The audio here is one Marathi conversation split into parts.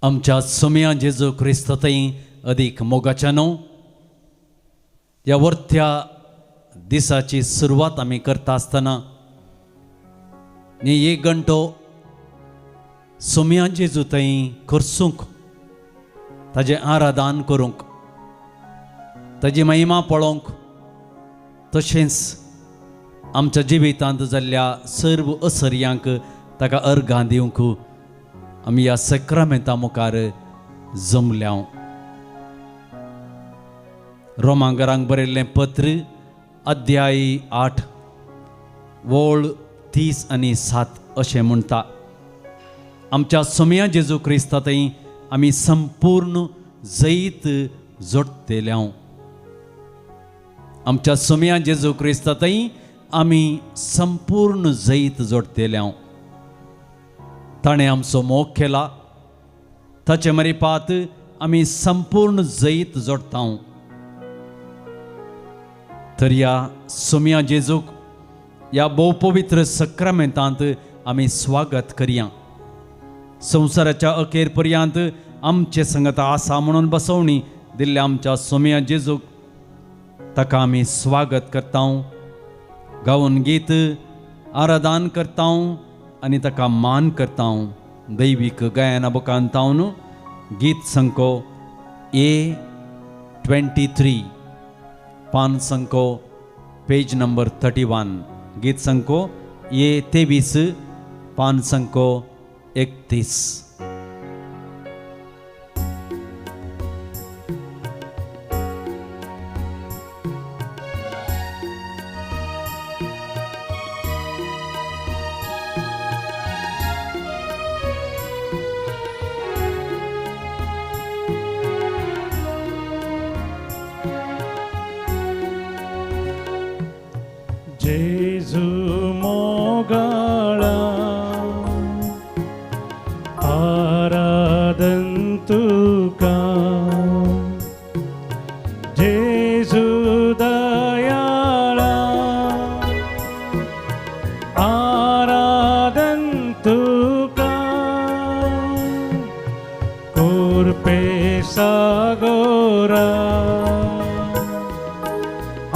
आमच्या सोम्या जेजू क्रिस्ततय अदीक मोगाच्यानो ह्या वर्थ्या दिसाची सुरवात आमी करता आसतना न्ही एक घंटो सोम्या जेजू थंय करसूंक ताजें आराधन करूंक ताजी महिमा पळोवंक तशेंच आमच्या जिवितांत जाल्ल्या सर्व असर्यांक ताका अर्घां दिवंक आमी ह्या सॅक्रामेंता मुखार जमल्या. रोमांकरांक बरयल्लें पत्र अध्याय 8 वोळ 30 आनी 7 अशें म्हणटा. आमच्या सोम्या जेजू क्रिस्तांतय आमी संपूर्ण जैत जोडटेल्या. आमच्या सोम्या जेजू क्रिस्तांतय आमी संपूर्ण जैत जोडटेल्या. ताणें आमचो मोग केला, ताचे मरेपात आमी संपूर्ण जैत जोडटा. तर ह्या सोम्या जेजूक ह्या भोव पवित्र सॅक्रामेंतांत आमी स्वागत करया. संवसाराच्या अखेर पर्यंत आमचे संगत आसा म्हणून बसवणी दिल्ल्या आमच्या सोम्या जेजूक ताका आमी स्वागत करता, गावन गीत आराधन करता आनी ताका मान करता. दैवीक गायना बुकांत हांव गीत संको A23 पान संको पेज नंबर 31 गीत संको A23 पान संको 31. जेजू मोगाळा आराधन तुका, जेजू दयाळा आराधन तुका, कुर्पे सागोरा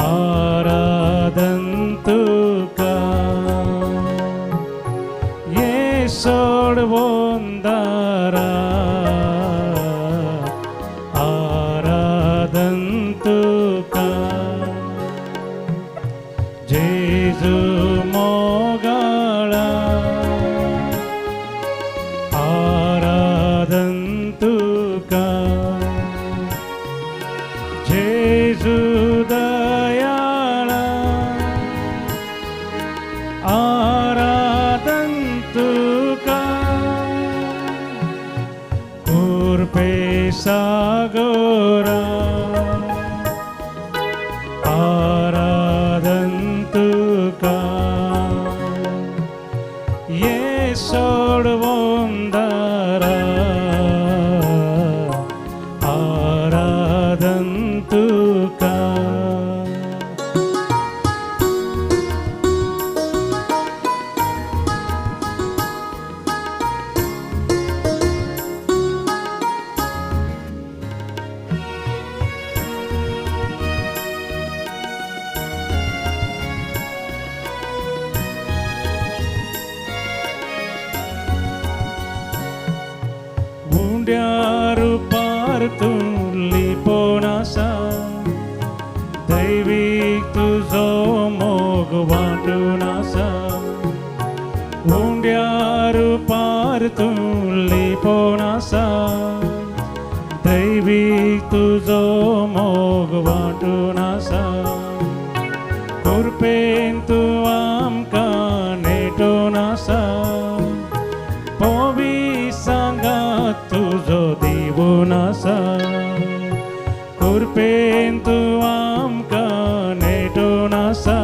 आराधन तुका, ये सोडवोंदारा आराधन तुका, जेजू मोगाळा आराधन तुका, जेजू दयाळा आराधन तुका, कुर्पे सागोरा आराधन तुका, ये सोडवोंदारा आराधन तुका. उंड्यार पार तुली पोनासा, दैवीक तुझो मोग वाटून आसा. उंड्यार पार तुली पोनासा, दैवीक तुझो मोग वाटून आसा. कुर्पेन तूं आमकां नेटोन आसा, पोवी सांगात तुझो दिवून आसा. कुर्पेन तूं आमकां नेटोन आसा,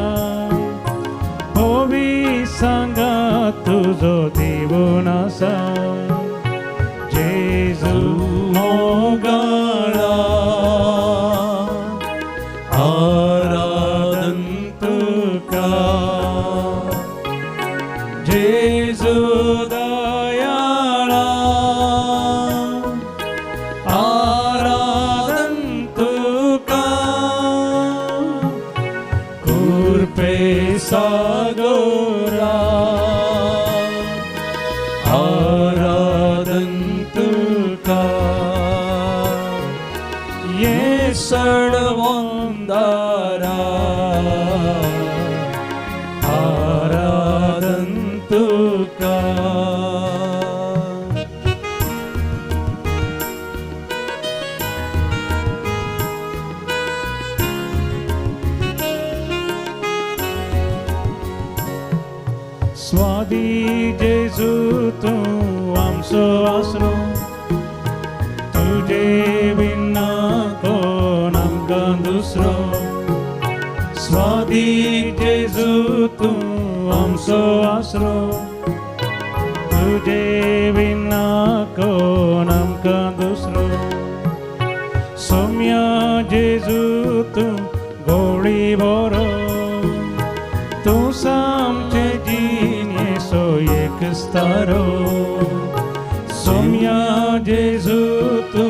पोवी सांगात तुझो दिवून आसा. जेजू मोगाळा आराधन तुका, जेजू दयाळा आराधन तुका येसुवंदरा आराधन तुका स्वादी जेजू तू आमचो आसरो तुझे बिना कोण आमकां दुसरो स्वादी जेजू तू आमचो आसरो तुझे बिना कोण आमकां दुसरो सौम्या जेजू तू गोळी बरो तू सामचे जिणे सो एक स्तारो सौम्या जेजू तू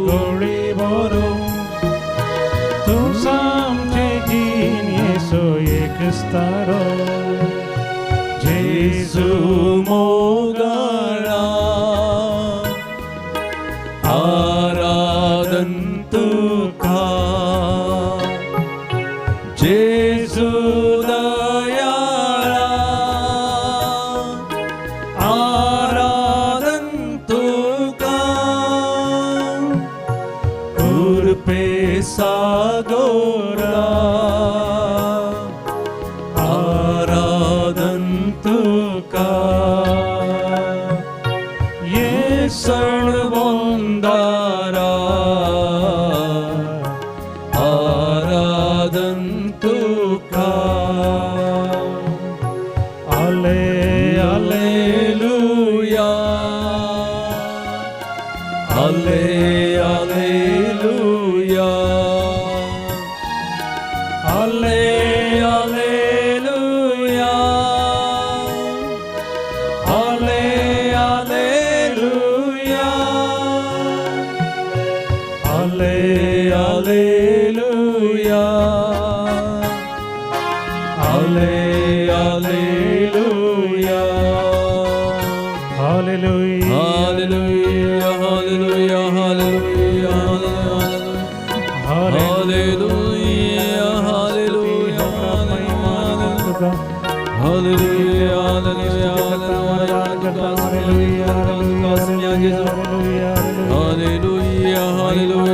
गोळी बरो तू सामचे जिणे सो एक स्तारो जेजू मोगळा आराधन तुका जेजू दयाळा आराधन तुका कृपे सागोरा आराधन तुका येसुवंदरा आराधन तुका Alleluia Alleluia Alleluia Alleluia Alleluia Alleluia Hallelujah. Hallelujah, hallelujah,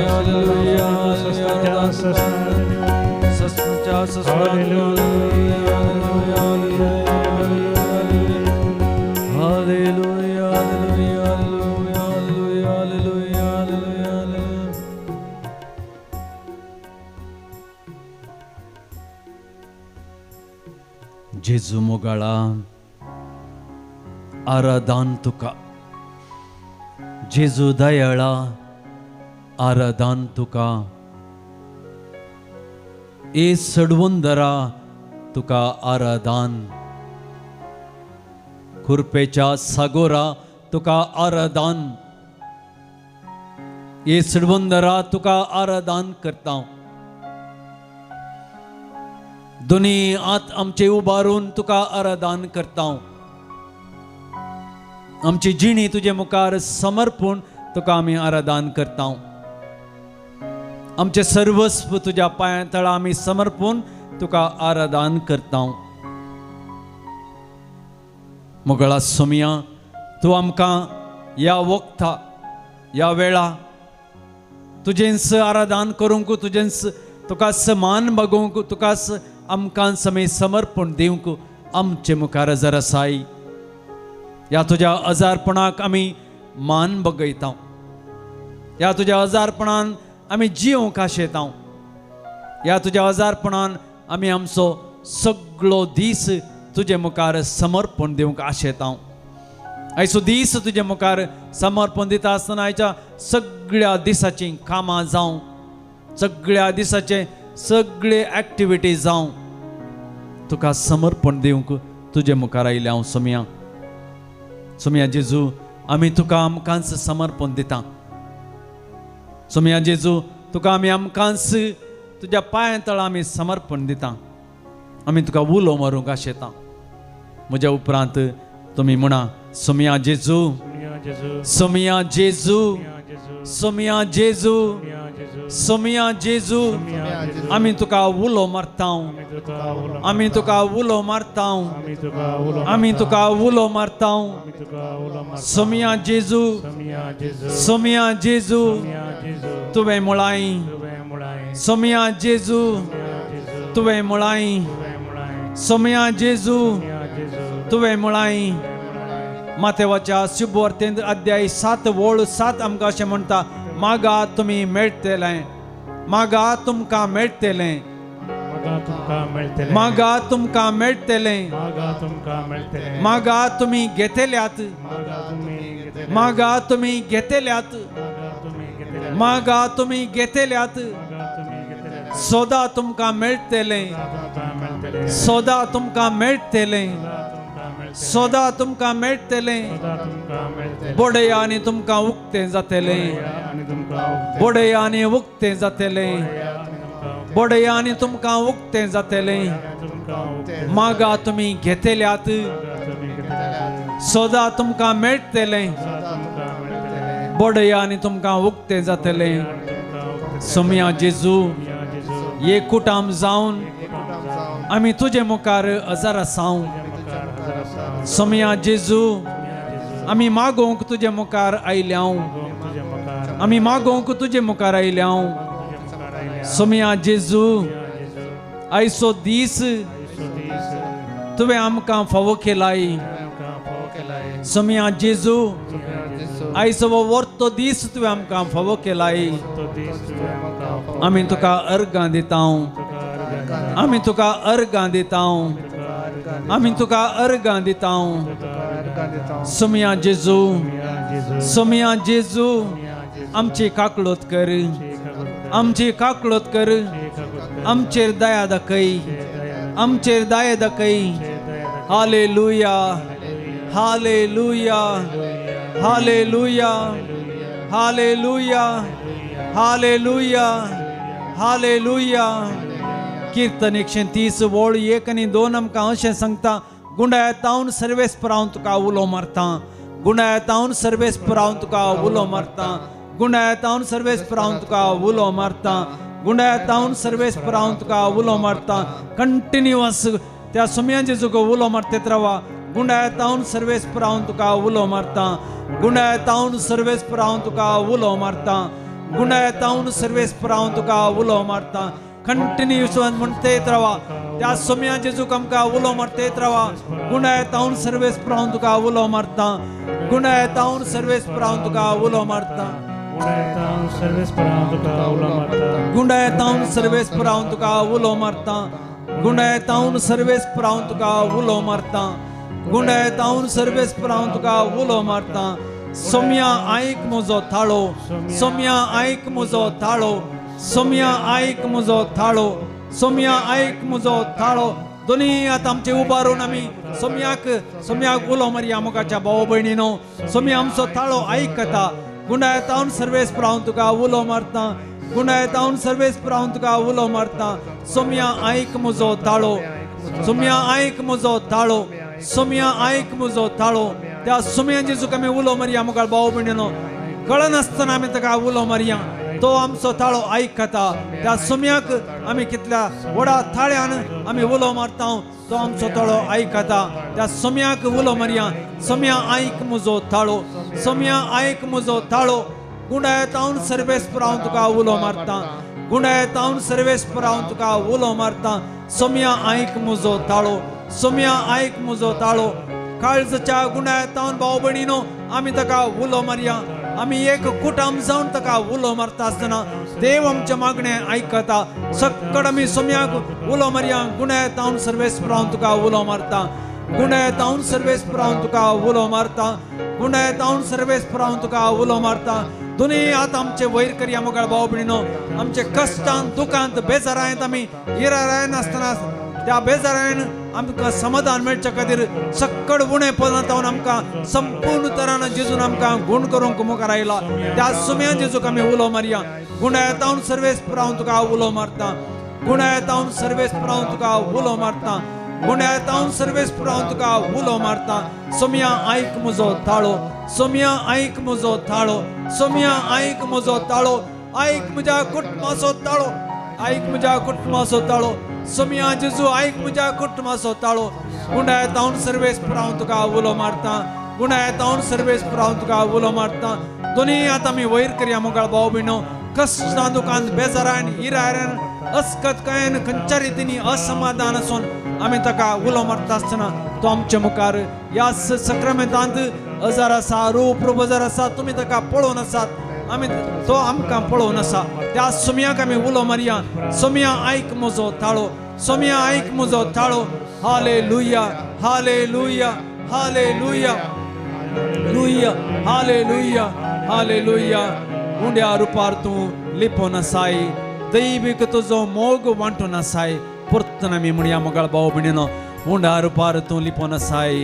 hallelujah, hallelujah, hallelujah, hallelujah, जेजू मोगाळा आराधन तुका जेजू दयाळा आराधन तुका येसुवंदरा तुका आराधन कृपेच्या सागोरा तुका आराधन येसुवंदरा तुका आराधन करता दोनी आत आमचे उबारून तुका आराधन करता आमची जिणी तुझे मुखार समर्पून तुका आमी आराधन करता आमचे सर्वस्व तुझ्या पांया तळा आमी समर्पून तुका आराधन करता मोगळा सोमिया तू आमकां या वक्ता या वेळा तुजेंस आराधन करूंक तुजेंस तुका मान मागूंक तुकास आमकां समे समर्पण दिवंक आमचे मुखार हजर आसाय या तुझ्या अजारपणाक आमी मान बगयता या तुझ्या अजारपणान आमी जिवंक आशेता या तुझ्या अजारपणान आमी आमचो सगळो दीस तुजे मुखार समर्पण दिवंक आशेता आयचो दीस तुजे मुखार समर्पण दिता आसतना आयच्या सगळ्या दिसाची कामां जावं सगळ्या दिसाचे सगळे ॲक्टिविटी जावं तुका समर्पण दिवंक तुजे मुखार आयले हांव सोमिया जेजू आमी तुका आमकांच समर्पण दिता सोमिया जेजू तुका आमी आमकांच तुझ्या पांया तळ आमी समर्पण दिता. आमी तुका उलो मारूंक आशेता. म्हज्या उपरांत तुमी म्हणा, सोमिया जेजू, सोमिया जेजू, सोमिया जेजू, सोमिया जेजू. आमी तुका उलो मारता, आमी तुका उलो मारता, आमी तुका उलो मारता. सोमिया जेजू, सोमिया जेजू, तुवें मुळाई. सोमिया जेजू, तुवें मुळाई. सोमिया जेजू, तुवें मुळाई. मातेवाच्या शुभवार्तेंत अध्याय 7 वोळ 7 आमकां अशें म्हणटा, मागा तुमी मेळटलें, मागा तुमकां मेळटलें, मागा तुमकां मेळटलें, मागा तुमी घेतल्यात, मागा तुमी घेतल्यात, मागा तुमी घेतल्यात. सोदा तुमकां मेळटलें, सोदा तुमकां मेळटलें, सोदा तुमकां मेळटलें. बोडयानी तुमकां उक्तें जातलें, बोडयानी उक्तें जातलें, बोडयानी तुमकां उक्तें जातलें. मागा तुमी घेतल्यात, सोदा तुमकां मेळटलें, बोडयानी तुमकां उक्तें जातलें. सोमिया जेजू, एकूटाम जावन आमी तुजे मुखार हजर आसां. सोमिया जेजू, आमी मागोवंक तुजे मुखार आयल्यां, आमी मागोवंक तुजे मुखार आयल्यां. सोमिया जेजू, आयचो दीस तुवें आमकां फावो केलाय. सोमिया जेजू, आयचो वो वर्तो दीस तुवें आमकां फावो केलाय. आमी तुका अर्गां दिता, आमी तुका अर्गां दिता, आमी तुका अर्गां दिता. सोमिया जेजू, सोमिया जेजू, आमची काकळोत कर, आमची काकळोत कर. आमचेर दया दाखय, आमचेर दया दाखय. Hallelujah, hallelujah, hallelujah, hallelujah, hallelujah, hallelujah. कीर्तन 130 वोळ 1 आनी 2 आमकां अशें सांगता, गुंडाळ्यात हांव सर्वेस्पर हांव तुका उलो मारता, गुंडाळ्यात हांव सर्वेस्पर हांव तुका उलो मारता, गुंडाळ्यात हांव सर्वेस्पर हांव तुका उलो मारता, गुंडाळ्यात हांव सर्वेस्पर हांव तुका उलो मारता. कंटिन्युअस त्या सोमिया जेजूक उलो मारतेत रावा. गुंडाळ्यात हांव सर्वेस्पर हांव तुका उलो मारता, गुंडाळ्यात हांव सर्वेस्पर हांव तुका उलो मारता, गुंडाळ्यात हांव सर्वेस्पर हांव तुका उलो मारता. कंटिन्युअस म्हणतेत रावा. त्या सोमिया जेजूक आमकां उलो मारतेत रावा. गुंडाळ्यात हांव सर्वेस्पर हांव तुका उलो मारता, गुंडाळ्यात हांव सर्वेस्पर हांव तुका उलो मारता, गुंडाळ्यात हांव सर्वेस्पर हांव तुका उलो मारता, गुंडाळ्यात हांव सर्वेस्पर हांव तुका उलो मारता, गुंडाळ्यात हांव सर्वेस्पर हांव तुका उलो मारता, गुंडाळ्यात हांव सर्वेस्पर हांव तुका उलो मारता. सोमिया आयक म्हजो थाळो, सोमिया आयक म्हजो थाळो, सोमिया आयक म्हजो थाळो, सोमिया आयक म्हजो थाळो. दोनी आतां आमचे उबारून आमी सोमियाक उलो मारया. मोगाच्या भाव भयणीनो, सोमिया आमचो थाळो आयकता. गुंडाळ्यात हांव सर्वेस्पर हांव तुका उलो मारता, गुंडाळ्यात हांव सर्वेस्पर हांव तुका उलो मारता. सोमिया आयक म्हजो थाळो, सोमिया आयक म्हजो थाळो, सोमिया आयक म्हजो थाळो. त्या सोमिया जेजूक आमी उलो मारया. मुखार भाव भयणीनो, कळनासतना आमी ताका उलो मारया. तो आमचो थाळो आयकता. त्या सोमियाक आमी कितल्या व्हडा थाळ्यान आमी उलो मारता, तो आमचो थाळो आयकता. त्या सोमियाक उलो मारया. सोमिया आयक म्हजो थाळो, सोमिया आयक म्हजो थाळो. गुंडाळ्यात हांव सर्वेस्पर हांव तुका उलो मारता, गुंडाळ्यात हांव सर्वेस्पर हांव तुका उलो मारता. सोमिया आयक म्हजो थाळो, सोमिया आयक म्हजो थाळो. काळजाच्या गुंडाळ्यात हांव भाव भयणीनो आमी ताका उलो मारया. आमी एक कुटाम जावन ताका उलो मारता आसतना देव आमचे मागणे आयकता. सक्कड आमी सोमियाक उलो मारया. गुंडाळ्यात हांव सर्वेस्पर हांव तुका उलो मारता, गुंडाळ्यात हांव सर्वेस्पर हांव तुका उलो मारता, गुंडाळ्यात हांव सर्वेस्पर हांव तुका उलो मारता. दोनी आतां आमचे वयर करया. मोगाळ भाव भयणीनो, आमचे कश्टांत दुखांत बेजारांत आमी इरायन आसतना त्या बेजारान आमकां समाधान मेळच्या खातीर सक्कड उणेपणांत हांव आमकां संपूर्ण तरान जेजून आमकां गूण करूंक मुखार आयला. त्या सोमिया जेजूक आमी उलो मारया. गुणायतावन सर्वेस पुरावन तुका हांव उलो मारता गुणायतावन सर्वेस पुरावन तुका हांव उलो मारता गुणायतावन सर्वेस पुरावन तुका हांव उलो मारता सोम्या आयक म्हजो ताळो सोम्या आयक म्हजो ताळो सोम्या आयक म्हजो ताळो आयक म्हज्या कुटुंबाचो ताळो आयक म्हज्या कुटुंबाचो ताळो सोम्या जेजू आयक म्हज्या कुटुंबाचो ताळो गुणायतावन सर्वेस पुरावन तुका हांव उलो मारता गुणायतावन सर्वेस पुरावन तुका हांव उलो मारता दोनी आतां आमी वयर करया मोगाळ भाव भयणो कश्टां दुखांत बेजारान इरायरान अस्कतकायेन खंयच्या रितीनी असमाधान आसून आमी ताका उलो मारता आसतना तो आमच्या मुखार ह्या सक्रामेंतांत अजार आसा रूप अजार आसा तुमी ताका पळोवन आसात आमी तो आमकां पळोवन आसा त्या सोम्याक आमी उलो मारया सोम्या आयक म्हजो ताळो सोम्या आयक म्हजो ताळो हालेलुया हालेलुया हालेलुया लुया हालेलुया हालेलुया उंड्या रुपार तूं लिपोवन आसाय दैवीक तुजो मोग वांटून आसाय परतून आमी म्हणया मोगाळ भाव भयणीनो उंड्या रुपार तूं लिपोवन आसाय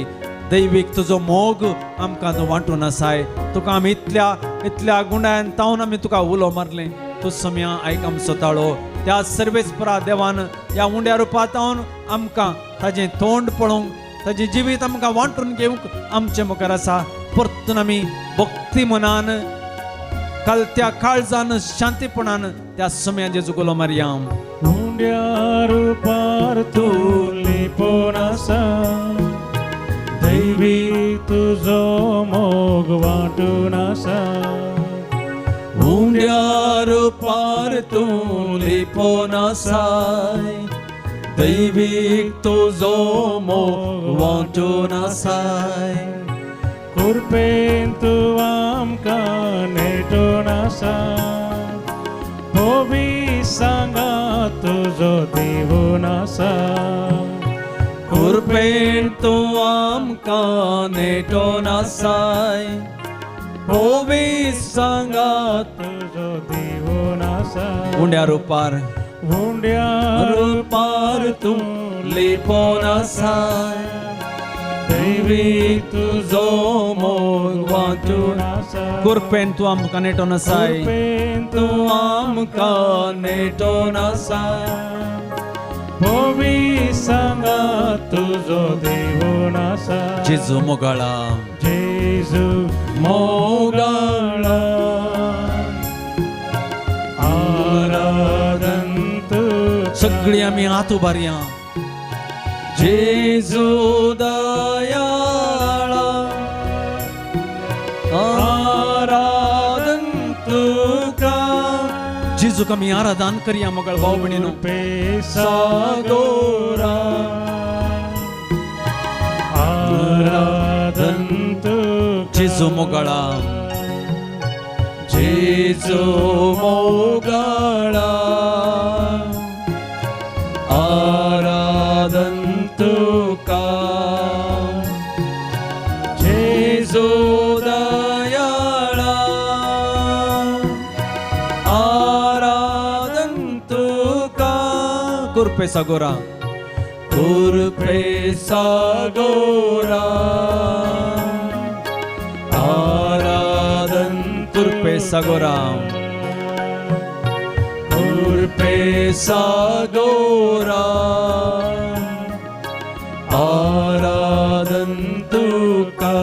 दैवीक तुजो मोग आमकां तूं वांटून आसाय तुका आमी इतल्या गुंडायन तावन आमी तुका उलो मारलें तूं सोम्या आयक आमचो ताळो त्या सर्वेस्परा देवान ह्या उंड्या रुपार तावन आमकां ताजें तोंड पळोवंक ताजें जिवीत आमकां वांटून घेवंक आमचे मुखार आसा परतून आमी भक्ती मनान कलत्या काळजान शांतीपणान त्या सोम्या जेजूक उलो मारया उंड्या रुपार तूं लिपोवन आसा दैवी तुजो मोग वांटून आसा उंड्या रुपार तूं लिपोवन आसाय दैवीक तुजो मोग वांटून आसाय कृपेन तूं आमकां नेटोवन आसा होवी सांगा तुजो दिवून आसा कृपेन तूं आमकां नेटोवन आसाय होवी सांगात तुजो दिवून आसा उंड्या रुपार उंड्या रुपार तूं लिपोवन आसाय दैवीक तुजो मोग वांटून आसा कृपेन तूं आमकां नेटोवन आसाय कृपेन तूं आमकां नेटोवन आसाय होवी सांगा तुजो दिवून आसा जेजू मोगाळा जेजू मोगाळा आराधन तुका सगळीं आमी हात उबारया जेजू दयाळा आराधन तुका जेजूक आमी आराधन करया मोगाळ भाव भयणीनो सागोरा आराधन तुका जेजू मोगाळा जेजू मोगाळा आराधन तुका जेजू दयाळा आराधन तुका कृपे सागोरा आराधन कृपे सागोरा सागोरा आराधन तुका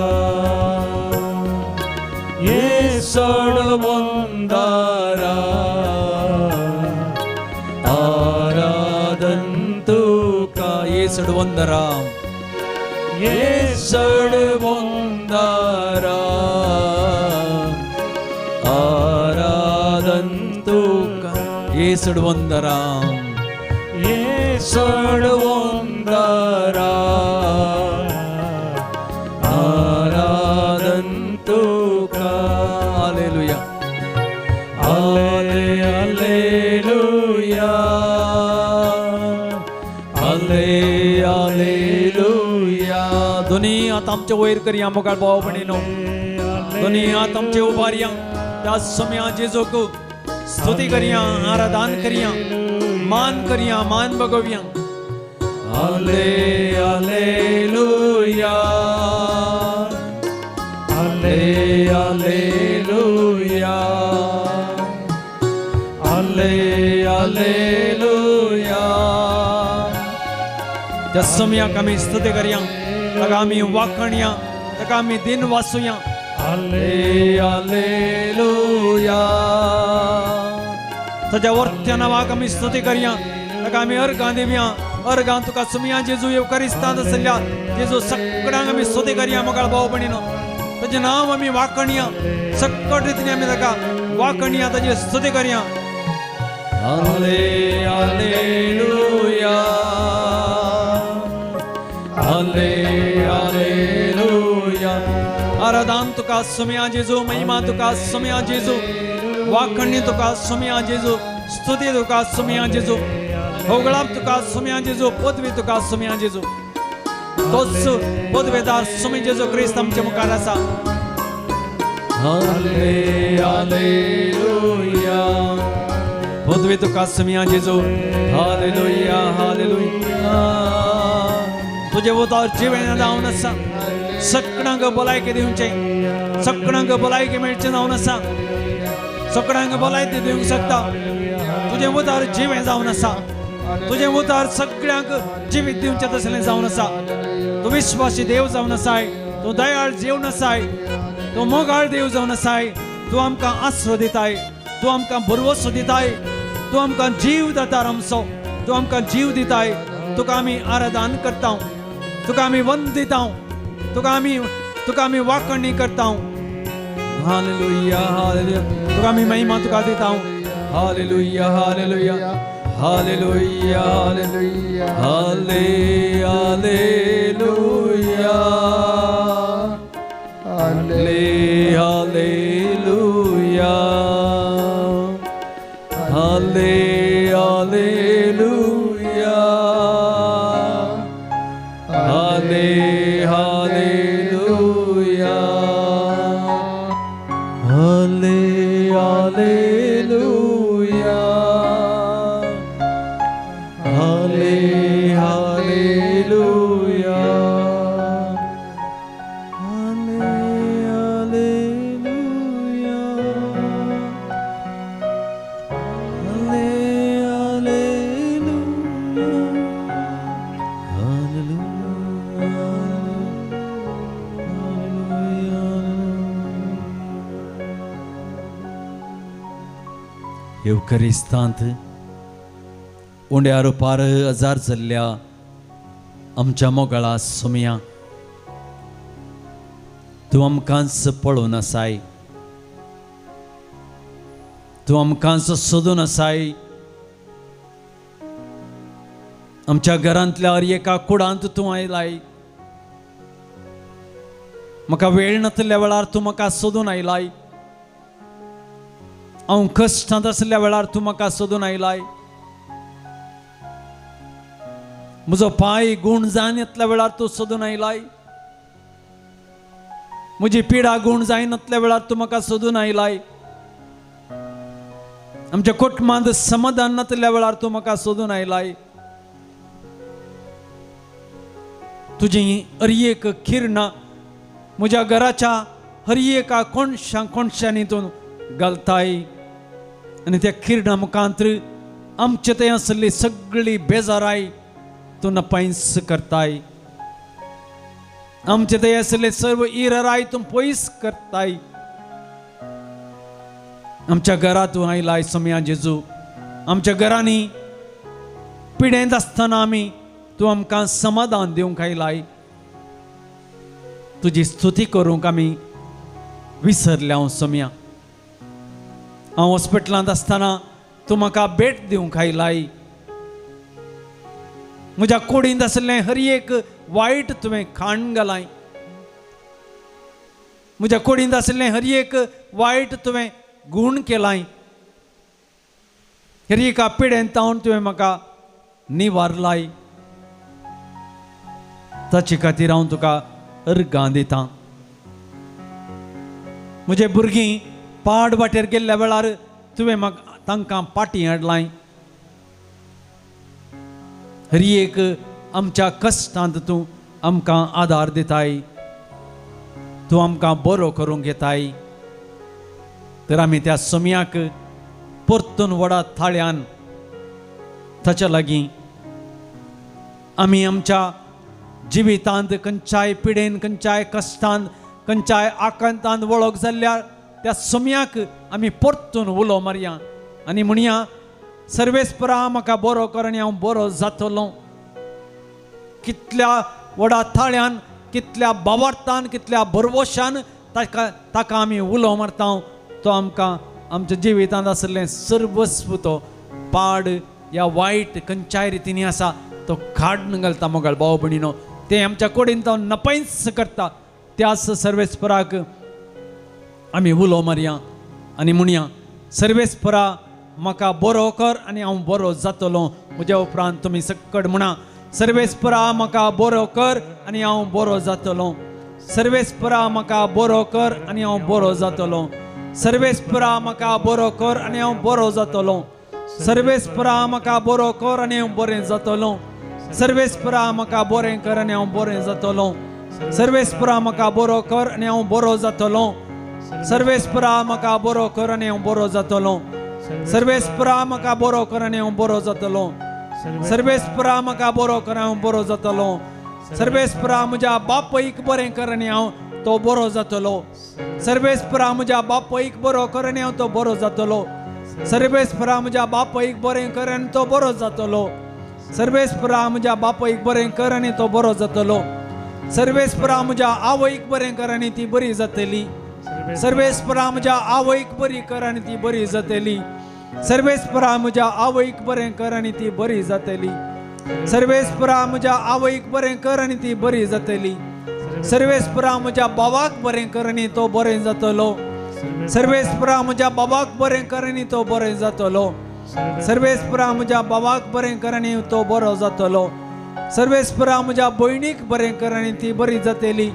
येसोड वंदारा आराधन तुका येसोड वंदरा येसोड वंदारा आराधन तुका येसोड वंदरा येसोड वंदरा आराधन तुका हालेलुया हालेलुया हालेलुया दोनी आतां आमचे वयर करया मोगाळ भाव भयणीनो दोनी आतां आमचे उबारया त्या सोम्या जेजूक स्तुती करिया आराधन करिया मान करिया मान बगोविया हालेलुया हालेलुया त्या समयाक आमी स्तुती करया, ताका आमी वाखणया, ताका आमी दिन वासूया. हालेलुया. ताच्या वर्त्या नांवाक आमी स्तुती करया, ताका आमी अर्गां दिवया. अर्गां तुका सुमया जेजू येवकारिस्तांत आसल्या जेजू सगळ्यांक आमी स्तुती करया. मोगाळ भाव भयणीनो, ताचें नांव आमी वाखणया, सकट रितीन आमी ताका वाखणया, ताची स्तुती करया. हालेलुया. हालेलुया. आराधन तुका सुमया जेजू, महिमा तुका सुमया जेजू, वाखणी तुका सुमया जेजू, स्तुती तुका सुमया जेजू, होगळाप तुका सुमया जेजू, पदवी तुका सुमया जेजू. तोच पदवेदार सुमी जेजू ख्रिस्त आमच्या मुखार आसा. हालेलुया. पदवी तुका सुमया जेजू. हालेलुया. हालेलुया. तुझे उतार जिवें जावन आसा. सगळ्यांक भलायकी दिवचें, सगळ्यांक भलायकी मेळचें जावन आसा. सगळ्यांक भलायकी दिवंक शकता. तुझे उतार जिवें जावन आसा. तुझे उतार सगळ्यांक जिवीत दिवचें तसलें जावन आसा. तूं विश्वासी देव जावन आसाय, तूं दयाळ जेवन आसाय, तूं मोगाळ देव जावन आसाय. तूं आमकां आस्रो दिताय, तूं आमकां भरवसो दिताय, तूं आमकां जीव दातार आमचो, तूं आमकां जीव दिताय. तुका आमी आराधन करता, तुका आमी वंदिता, तुका आमी वाखणी करता. हालेलुया. हालेलुया. तुका आमी महिमा तुका दिता. Hallelujah. Hallelujah. Hallelujah. Hallelujah. Hallelujah. Hallelujah. Hallelujah. Hallelujah. Hallelujah. Hallelujah. येवकारिस्तांत उंड्यार पार हजार जाल्ल्या आमच्या मोगाळा सुमया, तूं आमकांच पळोवन आसाय, तूं आमकांच सोदून आसाय. आमच्या घरांतल्या हर एका कुडांत तूं आयलाय. म्हाका वेळ नासल्या वेळार तूं म्हाका सोदून आयलाय. हांव कश्टांत आसल्या वेळार तूं म्हाका सोदून आयलाय. म्हजो पाय गुण जायन येतल्या वेळार तूं सोदून आयलाय. म्हजी पिडा गुण जायन येतल्या वेळार तूं म्हाका सोदून आयलाय. आमच्या कुटुंबांत समाधान नासल्या वेळार तूं म्हाका सोदून आयलाय. तुजी हर एक किरणां म्हज्या घराच्या हर एका कोणशांनी तूं घालताय. आनी त्या किरणां मुखांतर आमचे थंय आसली सगळी बेजाराय तूं नपायस करताय. आमचे थंय आसले सर्व इराराय तूं पयस करताय. आमच्या घरांत तूं आयलाय सुमया जेजू. आमच्या घरांनी पिडेंत आसतना तूं आमकां समाधान दिवंक आयलाय. तुजी स्तुती करूंक आमी विसरल्या सुमया. हांव हॉस्पिटलांत आसतना तूं म्हाका भेट दिवंक आयलाय. म्हज्या कुडींत आसलें हर एक वायट तुवें खाण घालाय. म्हज्या कुडींत आसलें हर एक वायट तुवें गूण केलाय. हर एका पिडेंतावन तुवें म्हाका निवारलाय. ताचे खातीर हांव तुका अर्गां दितां. म्हजे भुरगीं पाड वाटेर गेल्ल्या वेळार तुवें म्हाका तांकां पाटी हाडलाय. हर एक आमच्या कश्टांत तूं आमकां आदार दिताय. तूं आमकां बरो करूंक येताय. तर आमी त्या सुमयाक परतून व्हडा थाळ्यान ताच्या लागीं आमी आमच्या जिवितांत खंयच्याय पिडेन खंयच्याय कश्टांत खंयच्याय आकांतांत वळख जाल्ल्या त्या सोम्याक आमी परतून उलो मारया आनी म्हणया सर्वेस्परा म्हाका बरो कर आनी हांव बरो जातलो. कितल्या व्हडा थाळ्यान कितल्या भावार्थान कितल्या भरवशान ताका आमी उलो मारता. तो आमकां आमच्या जिवितांत आसलें सर्वस्व तो पाड या वायट खंयच्याय रितीनी आसा तो काडून घालता मोगाळ भाव भयणीनो. ते आमच्या कडेन तो नपयस करता. त्याच सर्वेस्पराक आमी उलो मारया आनी म्हणया सर्वेस्परा म्हाका बरो कर आनी हांव बरो जातलो. म्हज्या उपरांत तुमी सक्कड म्हणा सर्वेस्परा म्हाका बरो कर आनी हांव बरो जातलो. सर्वेस्परा म्हाका बरो कर आनी हांव बरो जातलो. सर्वेस्परा म्हाका बरो कर आनी हांव बरो जातलो. सर्वेस्परा म्हाका बरो कर आनी हांव बरें जातलो. सर्वेस्परा म्हाका बरें कर आनी हांव बरें जातलो. सर्वेस्परा म्हाका बरो कर आनी हांव बरो जातलो. सर्वेस्परा म्हाका बरो कर आनी हांव बरो जातलो. सर्वेस्परा म्हाका बरो कर आनी हांव बरो जातलो. सर्वेस्परा म्हाका बरो कर हांव बरो जातलो. सर्वेस्परा म्हज्या बापयक बरें कर आनी हांव तो बरो जातलो. सर्वेस्परा म्हज्या बापयक बरो कर आनी हांव तो बरो जातलो. सर्वेस्परा म्हज्या बापयक बरें कर आनी तो बरो जातलो. सर्वेस्परा म्हज्या बापयक बरें कर आनी तो बरो जातलो. सर्वेस्परा म्हज्या आवयक बरें कर आनी ती बरी जातली. सर्वेस्परा म्हज्या आवयक बरी कर आनी ती बरी जातली. सर्वेस्परा म्हज्या आवयक बरें कर आनी ती बरी जातली. सर्वेस्परा म्हज्या आवयक बरें कर आनी ती बरी जातली. सर्वेस्परा म्हज्या बाबाक बरें कर आनी तो बरें जातलो. सर्वेस्परा म्हज्या बाबाक बरें कर आनी तो बरें जातलो. सर्वेस्परा म्हज्या बाबाक बरें कर आनी तो बरो जातलो. सर्वेस्परा म्हज्या भयणीक बरें कर आनी ती बरी जातली.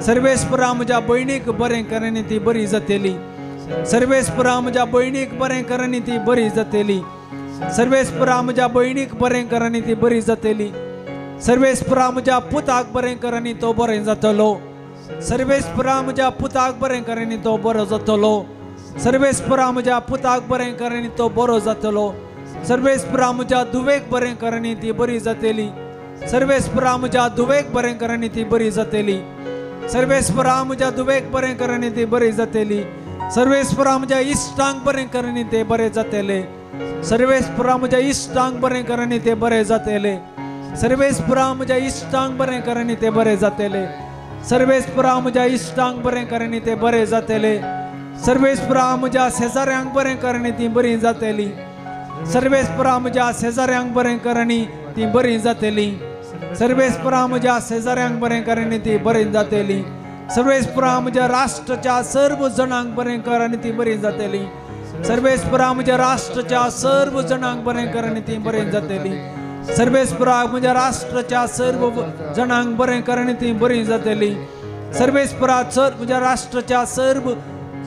सर्वेस्परा म्हज्या भयणीक बरें कर आनी ती बरी जातली. सर्वेस्परा म्हज्या भयणीक बरें कर आनी ती बरी जातली. सर्वेस्परा म्हज्या भयणीक बरें कर आनी ती बरी जातली. सर्वेस्परा म्हज्या पुताक बरें कर आनी तो बरें जातलो. सर्वेस्परा म्हज्या पुताक बरें कर आनी तो बरो जातलो. सर्वेस्परा म्हज्या पुताक बरें कर आनी तो बरो जातलो. सर्वेस्परा म्हज्या धुवेक बरें कर आनी ती बरी जातली. सर्वेस्परा म्हज्या धुवेक बरें कर आनी ती बरी जातली. सर्वेस्परा म्हज्या धुवेक बरें कर आनी ती बरी जातली. सर्वेस्परा म्हज्या इश्टांक बरें कर आनी ते बरें जातले. सर्वेस्परा म्हज्या इश्टांक बरें कर आनी ते बरें जातले. सर्वेस्परा म्हज्या इश्टांक बरें कर आनी ते बरें जातले. सर्वेस्परा म्हज्या इश्टांक बरें कर आनी ते बरें जातले. सर्वेस्परा म्हज्या शेजाऱ्यांक बरें कर आनी ती बरी जातली. सर्वेस्परा म्हज्या शेजाऱ्यांक बरें कर आनी ती बरी जातली. सर्वेस्परा म्हज्या शेजाऱ्यांक बरें कर आनी ती बरी जातली. सर्वेस्परा म्हज्या राष्ट्राच्या सर्व जणांक बरें कर आनी ती बरी जातली. सर्वेस्परा म्हज्या राष्ट्राच्या सर्व जणांक बरें कर आनी ती बरी जातली. सर्वेस्परा म्हज्या राष्ट्राच्या सर्व जणांक बरें कर आनी ती बरी जातली. सर्वेस्परा म्हज्या राष्ट्राच्या सर्व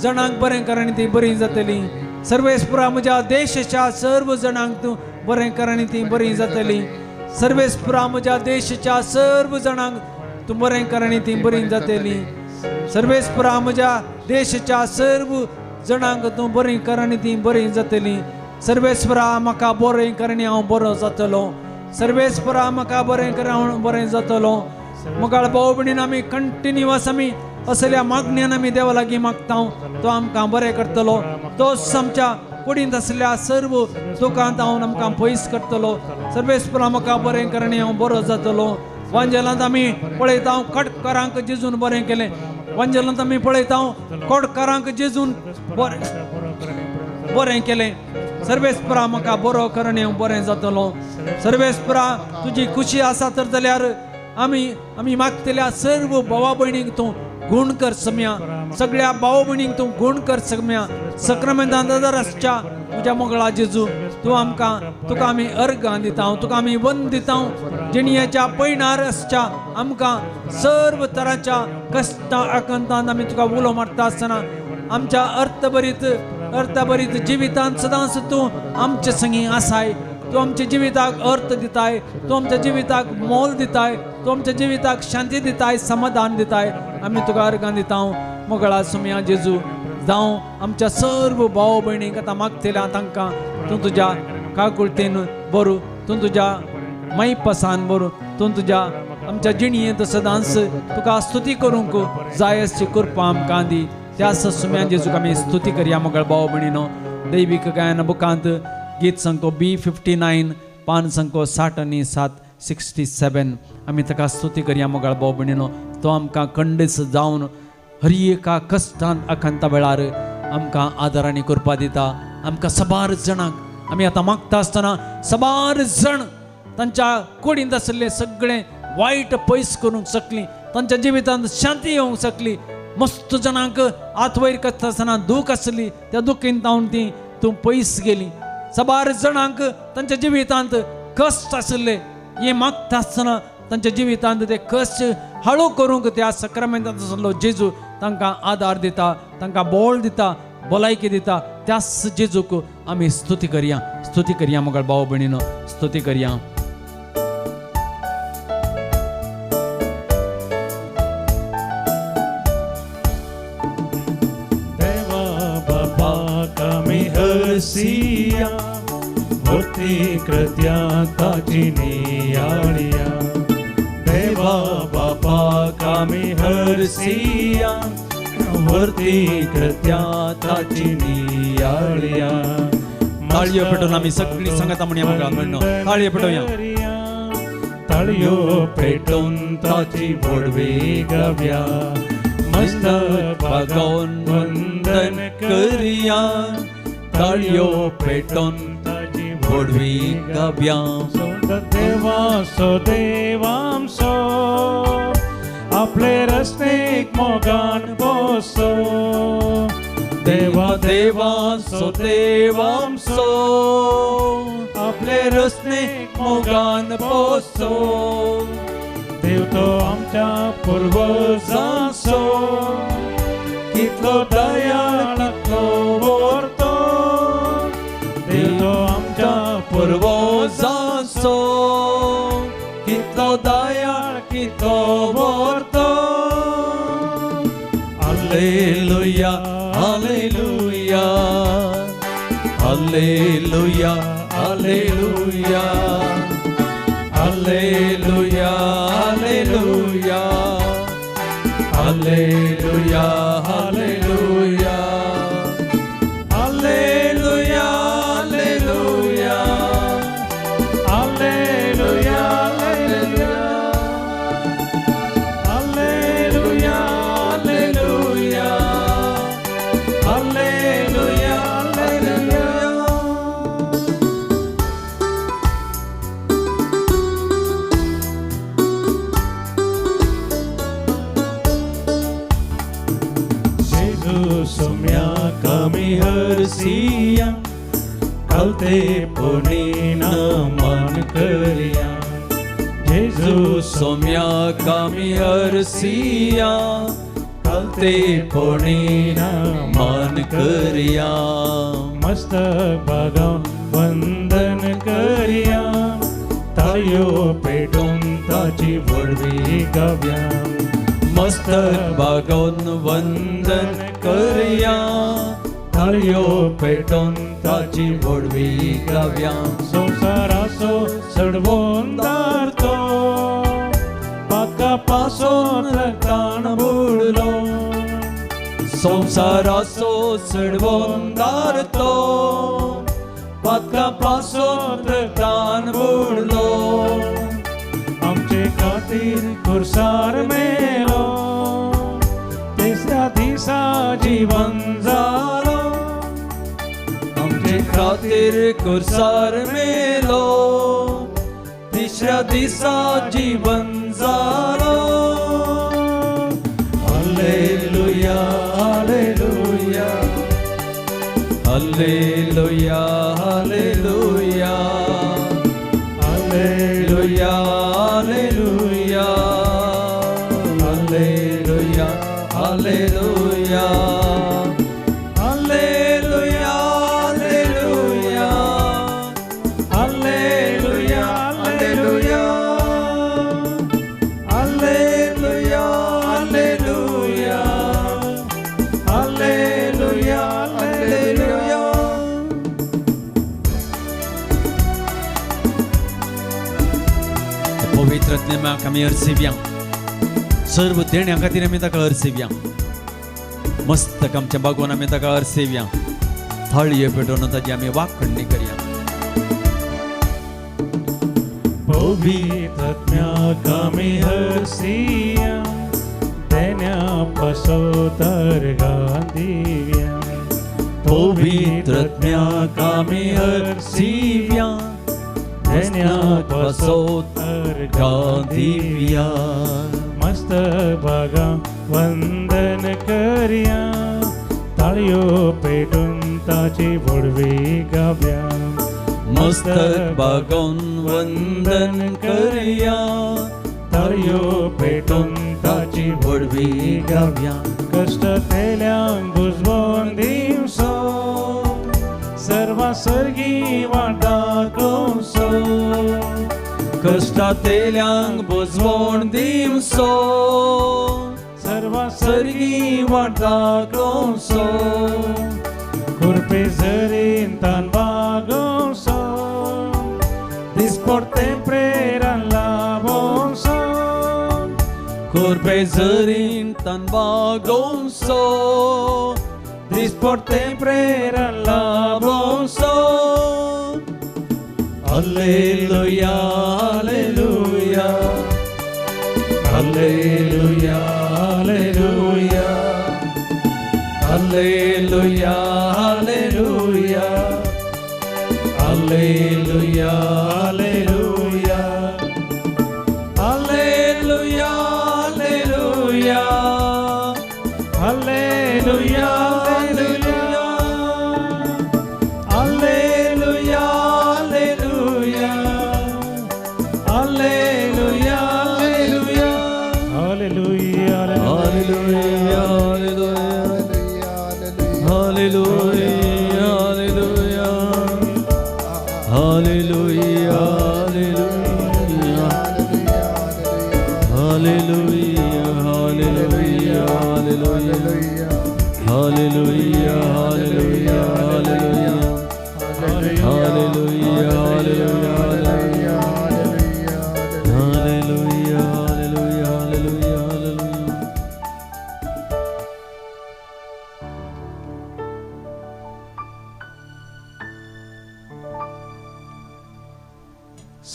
जणांक बरें कर आनी ती बरी जातली. सर्वेस्परा म्हज्या देशाच्या सर्व जणांक तूं बरें कर आनी ती बरी जातली. सर्वेस्परा म्हज्या देशाच्या सर्व जणांक तूं बरें कर आनी ती बरी जातली. सर्वेस्परा म्हज्या देशाच्या सर्व जणांक तूं बरी कर आनी ती बरी जातली. सर्वेस्परा म्हाका बरें कर आनी हांव बरो जातलो. सर्वेस्परा म्हाका बरें कर हांव बरें जातलो. मोगाळ भाव भयणीन आमी कंटिन्युअस आमी असल्या मागण्यान आमी देवा लागीं मागता. तो आमकां बरें करतलो. तोच आमच्या कुडींत आसल्या सर्व दुखांत हांव आमकां पयस करतलो. सर्वेस्परा म्हाका बरें कर आनी हांव बरो जातलो. वांजेलांत आमी पळयता कडकारांक जेजून बरें केलें. वांजेलांत आमी पळयता कडकारांक जेजून बरें केलें. सर्वेस्परा म्हाका बरो कर आनी हांव बरें जातलो. सर्वेस्परा तुजी खुशी आसा तर जाल्यार आमी मागतल्या सर्व भावा भयणींक तूं गुण कर सम्या. सगळ्या भाव भयणींक तूं गुण कर सम्या. सक्रामेंतांत हजर आसच्या म्हज्या मोगळा जेजू तुका आमी अर्गां दिता. तुका आमी वंद दिता. जिणयेच्या पैणार आसच्या आमकां सर्व तरांच्या कश्टां आकंतांत आमी तुका उलो मारता आसतना आमच्या अर्थभरीत जिवितांत सदांच तूं आमचे संगी आसाय. तूं आमच्या जिविताक अर्थ दिताय. तूं आमच्या जिविताक मोल दिताय. तूं आमच्या जिविताक शांती दिताय, समाधान दिताय. आमी तुका अर्गां दिता. मोगळा सुम्या जेजू जावं आमच्या सर्व भाव भयणीक आतां मागतल्या तांकां तूं तुज्या काकुळतेन बरो तूं तुज्या मै पसांवर तूं तुज्या आमच्या जिणयेंत सदांच तुका स्तुती करूंक जायसची कृपा आमकां दी. त्याच सुम्या जेजूक आमी स्तुती करया मोगळ भाव भयणीनो. दैवीक गायन बुकांत गीत संख्या B59 पान संख्या 60 आनी 67 आमी ताका स्तुती करया मोगळ भाव भयणीनो. तो आमकां खंडीस जावन हर एका कश्टांत आखंता वेळार आमकां आदार आनी कृपा दिता. आमकां सबार जाणांक आमी आतां मागता आसतना सबार जण तांच्या कुडींत आशिल्ले सगळे वायट पयस करूंक शकली, तांच्या जिवितांत शांती येवंक शकली. मस्त जाणांक आतवयर करता आसतना दूख आसली, त्या दुखींतावन ती तूं पयस गेली. सबार जाणांक तांच्या जिवितांत कश्ट आशिल्ले, हे मागता आसतना तांच्या जिवितांत ते कश्ट हळू करूंक त्या सक्रामेंतांत आसलो जेजू तांकां आदार दिता, तांकां बोळ दिता, भलायकी दिता. त्याच जेजूक आमी स्तुती करया मोगळ भाव भयणीनो, स्तुती करया. हरसिया मूर्ती कृत्या ताची नियाळिया. देवा बापा कामी हरसिया मूर्ती कृत्या ताची नियाळिया. ताळयो पेटोवन आमी सगळी सांगता म्हणया मोगळ म्हणनो. ताळयो पेटोवया. ताळयो पेटोवन ताची वडवी गाव्या. मस्तक बागावन वंदन करिया. ताळयो पेटोवन ताची वडवी गाव्या. देवांसो देवांसो आपले रस्तेक मोगान बसो. देवा देवांसो देवांसो आपले रस्ते मोगान बसो. देव तो आमच्या पूर्वजांचो कितलो दयाळ तो वर्तो. देव तो आमच्या पूर्वजांचो कितलो दयाळ कितलो वर्तो. Hallelujah hallelujah hallelujah hallelujah hallelujah hallelujah hallelujah hallelujah hallelujah hallelujah hallelujah hallelujah hallelujah hallelujah hallelujah. सुम्या कमी हरसिया कलते पुनीना मन करिया. जेजू सोम्या कामी हरसिया कलते पोणीना मान करिया. मस्तक बागावन वंदन करिया. ताळयो पेटोवन ताची वडवी गाव्या. मस्तक बागावन वंदन करिया. ताळयो पेटोवन ताची वडवी गाव्या. संसाराचो सडवून दारतो पाका पासून रक्तान बुडलो. संसाराचो सडवून दारतो पातका पासून रक्तान बुडलो. आमचे खातीर खुर्सार मेलो. तिसऱ्या दिसा जीवन जालो. आमचे खातीर खुर्सार मेलो. तिसऱ्या दिसा जीवन जालो. Hallelujah hallelujah hallelujah hallelujah hallelujah hallelujah hallelujah hallelujah hallelujah hallelujah hallelujah hallelujah hallelujah hallelujah hallelujah hallelujah. पवित्र आत्म्याक आमी अर्सिव्या सर्व देण्या खातीर आमी ताका अर्सिव्या मस्तक आमच्या बागोवन आमी ताका अर्सिव्या थाळये पेटोवन ताजी आमी वाखणणी करया पवित्र आत्म्याक आमी हरसिया देण्या पासोतर गांदिव्या पवित्र आत्म्याक आमी अर्सिव्या देण्या पासोतर गांदिव्या मस्तक बागा वंदन करया ताळयो पेटून ताची वडवी गाव्या मस्तक बागोवन वंदन करया ताळयो पेटून ताची वडवी गाव्या कष्ट तेल्यांक बुजवून दिवसो सर्वा सर्गी वाटाकोसो कष्टातेल्यांक बुजवण दिवसो सर्वा सर्गी वाटाकोसो कुरपे जरीन तान बागोसो दिसपडते प्रेरण लाभोसो कुरपे जरीन तन बागोसो दिसपडते प्रेरण लाभोसो Alleluia, Alleluia, Alleluia, Alleluia, Alleluia, Alleluia, Alleluia, Alleluia, Alleluia, Alleluia, Alleluia,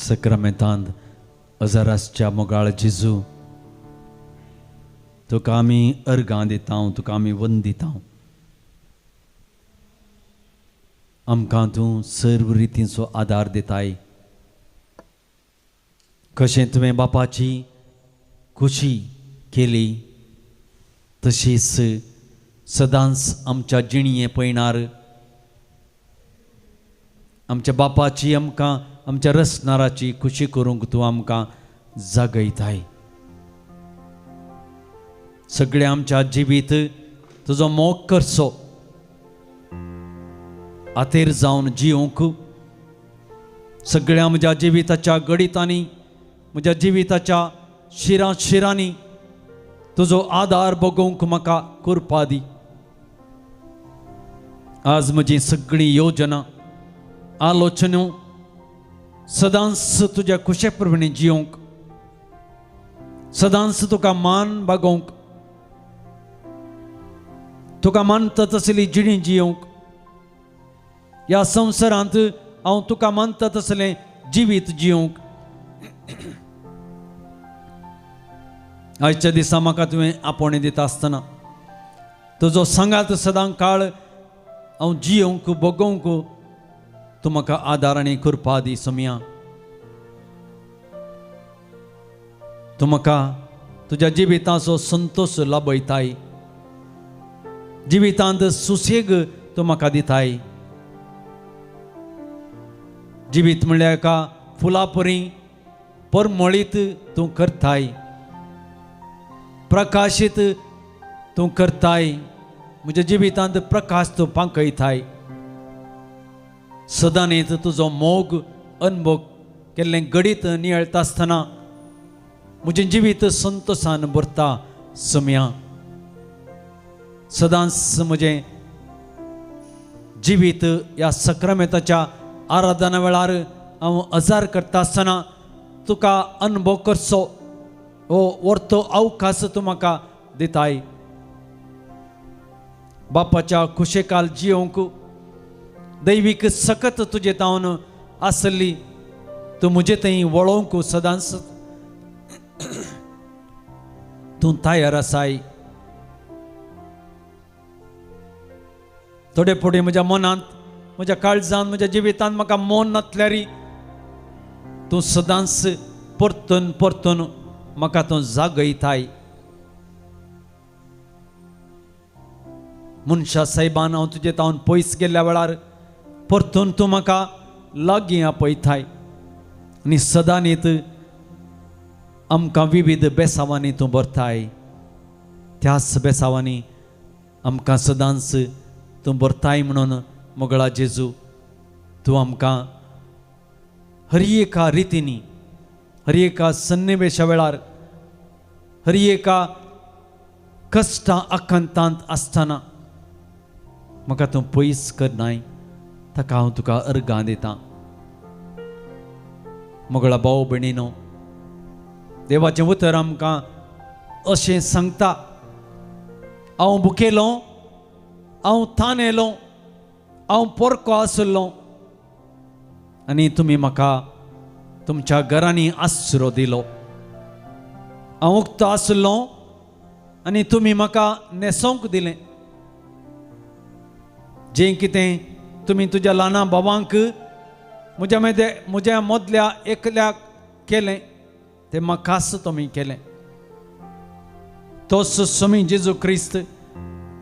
सक्रामेंतांत अजारासच्या मोगाळ जेजू तुका आमी अर्गां दितां तुका आमी वंदितां आमकां तूं सर्व रितींचो आदार दिताय कशें तुवें बापाची खुशी केली तशीच सदांच आमच्या जिणये पळयणार आमच्या बापाची आमकां आमच्या रसनाराची खुशी करूंक तूं आमकां जागयताय सगळे आमच्या जिवीत तुजो मोग करचो आतेर जावन जिवंक सगळ्या म्हज्या जिविताच्या गणितांनी म्हज्या जिविताच्या शिरांनी तुजो आदार बगोवंक म्हाका कृपा दी आज म्हजी सगळी योजना आलोचना सदांच तुज्या खुशे प्रमाणे जिवंक सदांच तुका मान बागोवंक तुका मानता तसली जिणी जिवंक ह्या संवसारांत हांव तुका मानता तसलें जिवीत जिवंक आयच्या दिसा म्हाका तुवें आपोवणें दिता आसतना तुजो सांगात सदां काळ हांव जिवंक बगोवंक तूं म्हाका आदार आनी कृपा दी सोम्या तूं म्हाका तुज्या जिविताचो संतोष लाभयताय जिवितांत सुसेग तूं म्हाका दिताय जिवीत म्हणल्यार एका फुला परी परमळीत तूं करताय प्रकाशीत तूं करताय म्हज्या जिवितांत प्रकाश तूं पांकयताय सदांच तुजो मोग अनुभव केल्लें गडीत नियळटा आसतना म्हजें जिवीत संतोषान भरता सोम्या सदांच म्हजें जिवीत ह्या सक्रामेताच्या आराधना वेळार हांव अजार करता आसतना तुका अनुभव करचो हो वर्तो अवकाश तूं म्हाका दिताय. बापाच्या खुशेकाल जियोंक दैवीक सकत तुजे तावन आसली तूं म्हजे थंय वळोवंक सदांच तूं तयार आसाय. थोडे फुडें म्हज्या मनांत म्हज्या काळजांत म्हज्या जिवितांत म्हाका मोन नातल्यार तूं सदांच परतून परतून म्हाका तूं जागयताय. मनशा साहेबान हांव तुजे तावन पयस गेल्ल्या वेळार परतून तूं म्हाका लागीं आपयताय आनी सदां न्हीत आमकां विविध बेसावांनी तूं भरताय. त्याच बेसावांनी आमकां सदांच तूं भरताय म्हणून मोगळा जेजू तूं आमकां हर एका रितीनी हर एका सन्निवेशा वेळार हर एका कश्टां आकांतांत आसतना म्हाका तूं पयस करनाय ताका हांव तुका अर्गां दितां. मोगळा भाव भयणीनो, देवाचें उतर आमकां अशें सांगता, हांव भुकेलो, हांव थानेलो, हांव पोरको आसलो आनी तुमी म्हाका तुमच्या घरांनी आसरो दिलो. हांव उक्तो आसलो आनी तुमी म्हाका न्हेसोवंक दिलें. जें कितें तुमी तुज्या ल्हाना भावांक म्हज्या मदल्या एकल्याक केलें तें म्हाकाच तुमी केलें. तोच स्वामी जेजू क्रिस्त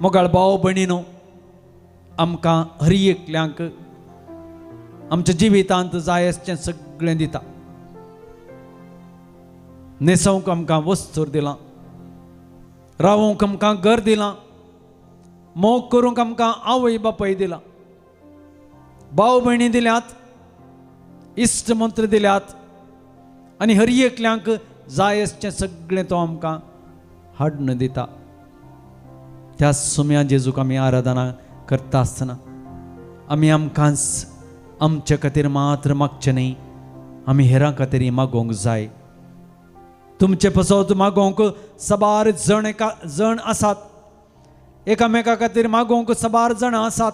मोगाळ भाव भयणीनो आमकां हर एकल्यांक आमच्या जिवितांत जाय आसचें सगळें दिता. न्हेसोवंक आमकां वस्त्र दिलां, रावूंक आमकां घर दिलां, मोग करूंक आमकां आवय बापाय दिलां, भाव भयणी दिल्यात, इश्ट मंत्र दिल्यात आनी हर एकल्यांक जाय आसचें सगळें तो आमकां हाडून दिता. त्या सुम्या जेजूक आमी आराधना करता आसतना आमी आमकांच आमचे खातीर मात्र मागचें न्ही, आमी हेरां खातीर मागोवंक जाय. तुमचे पसत मागोवंक सबार जण आसात, एकामेका खातीर मागोवंक सबार जाण आसात.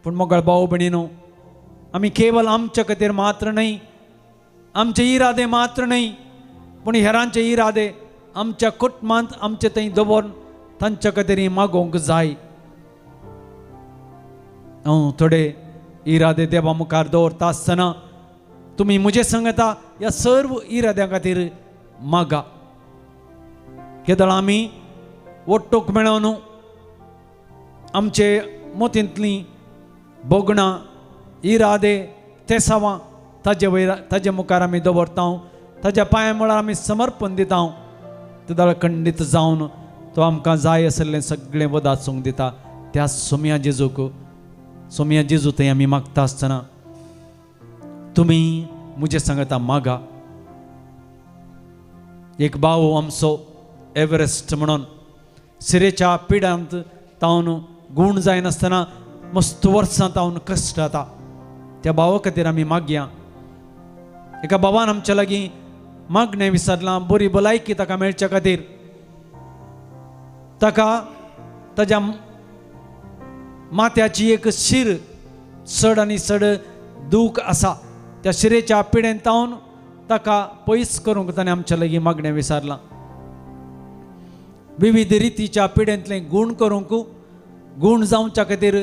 पूण मोगाळ भाव भयणीनो, आमी केवळ आमच्या खातीर मात्र न्ही, आमचे इरादे मात्र न्ही, पूण हेरांचे इरादे आमच्या कुटुंबांत आमचे थंय दवरून तांच्या खातीर मागोवंक जाय. हांव थोडे इरादे देवा मुखार दवरता आसतना तुमी म्हजे सांगता ह्या सर्व इराद्यां खातीर मागा. केदळ आमी वट्टूक मेळोन आमचे मोतींतलीं बोगणां इरादे तेसावां ताजे मुखार आमी दवरता, ताज्या पांया मुळार आमी समर्पण दिता. तेदळ खंडीत जावन तो आमकां जाय आसलें सगळें वदाचूंक दिता. त्या सोम्या जेजू थंय आमी मागता आसतना तुमी म्हजे सांगता मागा. एक भाव आमचो एव्हरेस्ट म्हणून सिरेच्या पिड्यांत तावन गूण जायनासतना मस्त वर्सां तावन कश्ट जाता. त्या भावा खातीर आमी मागया. एका भावान आमच्या लागीं मागणें विचारलां, बरी भलायकी ताका मेळच्या खातीर. ताका ताज्या माथ्याची एक शीर चड आनी चड दूख आसा. त्या शिरेच्या पिडेंत तावन ताका पयस करूंक ताणें आमच्या लागीं मागणें विचारलां. विविध रितीच्या पिडेंतलें गूण करूंक, गूण जावच्या खातीर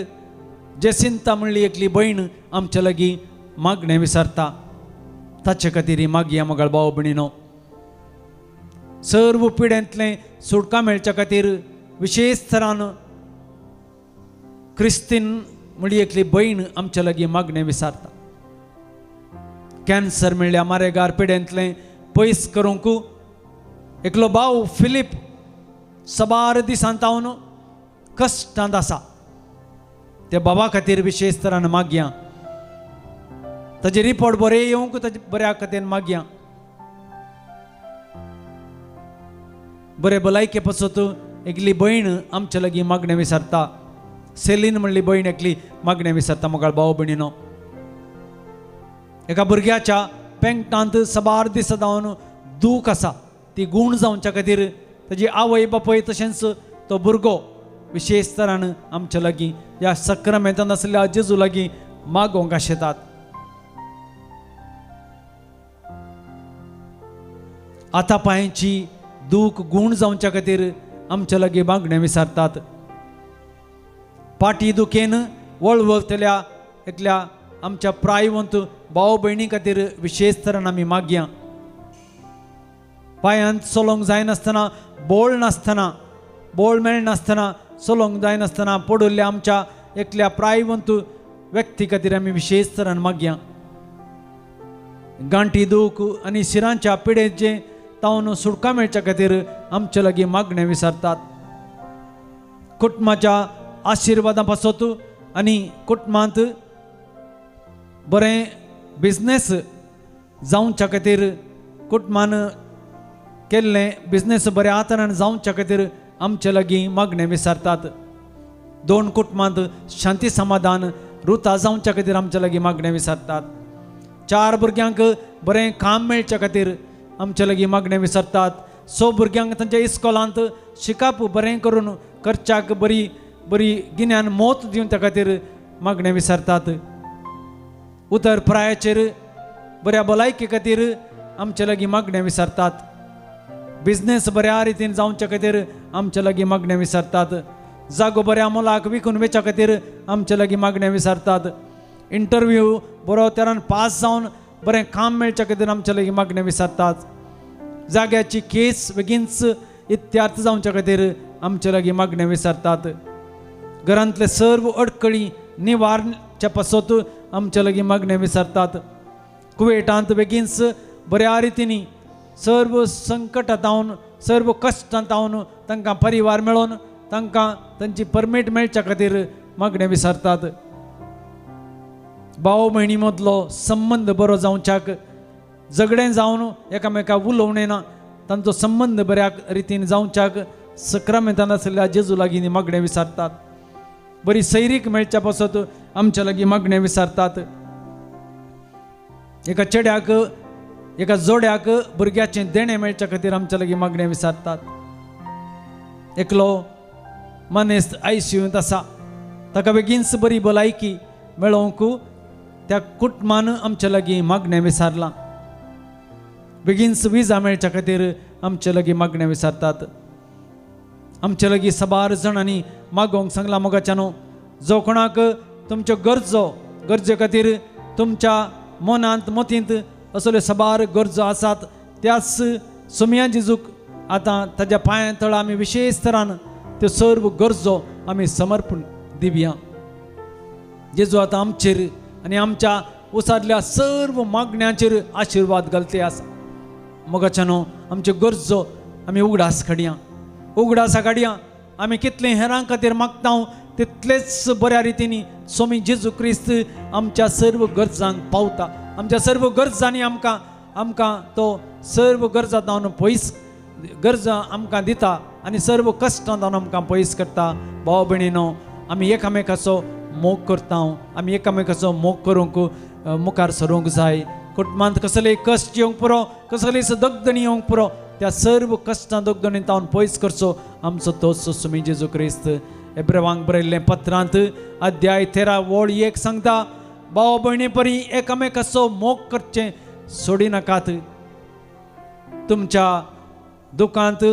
जेसिंता म्हणली एकली भयण आमच्या लागीं मागणें विचारता. ताचे खातीर मागया मोगाळ भाव भयणीनो. सर्व पिडेंतलें सुटका मेळच्या खातीर विशेष तरान क्रिस्तीन म्हणली एकली भयण आमच्या लागीं मागणें विचारता. कॅन्सर म्हणल्या मारेगार पिडेंतलें पयस करूंक एकलो भाव फिलीप सबार दिसान तावन कश्टांत आसा. त्या भावा खातीर विशेष तरान मागया. ताजे रिपोर्ट बरे येवंक ताजे बऱ्या खातीर मागया. बरे भलायके पासत एकली भयण आमच्या लागीं मागणें विचारता. सेलीन म्हणली भयण एकली मागणें विचारता. मोगाळ भाव भयणीनो, एका भुरग्याच्या पेंगटांत सबार दिसत जावन दूख आसा ती गूण जावच्या खातीर ताजी आवय बापूय तशेंच तो भुरगो विशेश तरान आमच्या लागीं ह्या सक्रामेंतान आसलेल्या जेजू लागीं मागोवंक आशेतात. आतां पांयांची दूख गूण जावच्या खातीर आमच्या लागीं मागणें विचारतात. पाटी दुखेन वळवळतल्या एकल्या आमच्या प्रायवंत भाव भयणी खातीर विशेश तरान आमी मागया. पांयांत चलोंक जायनासतना बोळ नासतना बोळ मेळनासतना चलोंक जायनासतना पडुल्ल्या आमच्या एकल्या प्रायवंत व्यक्ती खातीर आमी विशेश तरान मागया. गांठी दूख आनी शिरांच्या पिडेचे तावन सुटका मेळच्या खातीर आमच्या लागीं मागणें विचारतात. कुटुंबाच्या आशिर्वादां पासत आनी कुटुंबांत बरें बिझनेस जावच्या खातीर कुटुंबान केल्लें बिझनेस बऱ्या तरान जावच्या खातीर आमच्या लागीं मागणें विचारतात. दोन कुटुंबांत शांती समाधान रुता जावच्या खातीर आमच्या लागीं मागणें विचारतात. 4 भुरग्यांक बरें काम मेळच्या खातीर आमच्या लागीं मागणें विचारतात. 6 भुरग्यांक तांच्या इस्कॉलांत शिकप बरें करून करच्याक बरी बरी गिन्यान मोत दिवन त्या खातीर मागणें विचारतात. उतर प्रायाचेर बऱ्या भलायके खातीर आमच्या लागीं मागणें विचारतात. बिझनेस बऱ्या रितीन जावच्या खातीर आमच्या लागीं मागणें विचारतात. जागो बऱ्या मोलाक विकून वेच्या खातीर आमच्या लागीं मागणें विचारतात. इंटरव्यू बरो तरान पास जावन बरें काम मेळच्या खातीर आमच्या लागीं मागणें विचारतात. जाग्याची केस बेगीनच इत्यार्थ जावच्या खातीर आमच्या लागीं मागणें विचारतात. घरांतले सर्व अडखळी निवारच्या पासत आमच्या लागीं मागणें विचारतात. कुवेटांत बेगीनच बऱ्या रितीनी सर्व संकटांतावन सर्व कश्टांतावन तांकां परिवार मेळोन तांकां तांची परमीट मेळच्या खातीर मागणें विचारतात. भाव भयणी मदलो संबंद बरो जावच्याक झगडें जावन एकामेकाक उलोवणें ना तांचो संबंद बऱ्या रितीन जावच्याक सक्रामेंतान आसलेल्या जेजू लागीं मागणें विचारतात. बरी सैरीक मेळच्या पासत आमच्या लागीं मागणें विचारतात. एका चेड्याक एका जोड्याक भुरग्याचें देणें मेळच्या खातीर आमच्या लागीं मागणें विचारतात. एकलो मनीस ICUंत आसा ताका बेगीनच बरी भलायकी मेळोवंक त्या कुटुंबान आमच्या लागीं मागणें विचारलां. बेगीनच विजा मेळच्या खातीर आमच्या लागीं मागणें विचारतात. आमच्या लागीं सबार जाणांनी मागोवंक सांगलां मोगाच्यानो. जो कोणाक तुमच्यो गरजे खातीर तुमच्या मनांत मतींत असल्यो सबार गरजो आसात त्याच सोमिया जेजूक आतां ताज्या पांया तळ आमी विशेश तरान त्यो सर्व गरजो आमी समर्पण दिवया. जेजू आतां आमचेर आनी आमच्या उसादल्या सर्व मागण्यांचेर आशिर्वाद घालते आसा. मोगाच्यानो आमच्यो गरजो आमी उगडास काडया. आमी कितले हेरां खातीर मागता तितलेच बऱ्या रितीनी स्वामी जेजू क्रिस्त आमच्या सर्व गरजांक पावता. आमच्या सर्व गरजांनी आमकां तो सर्व गरजा जावन पयस गरजा आमकां दिता आनी सर्व कश्टां जावन आमकां पयस करता. भाव भयणीनो आमी एकामेकाचो मोग करता. आमी एकामेकाचो मोग करूंक मुखार सरूंक जाय. कुटुंबांत कसलेय कश्ट येवंक पुरो कसलेय दगदणी येवंक पुरो त्या सर्व कश्टां दगदणी तावन पयस करचो आमचो तोच स्वामी जेजू क्रिस्त. एब्रेवांक बरयल्लें पत्रांत अध्याय 13 वळ 1 सांगता भाव भयणी परी एकामेकाचो मोग करचें सोडी नाकात. तुमच्या दुखांत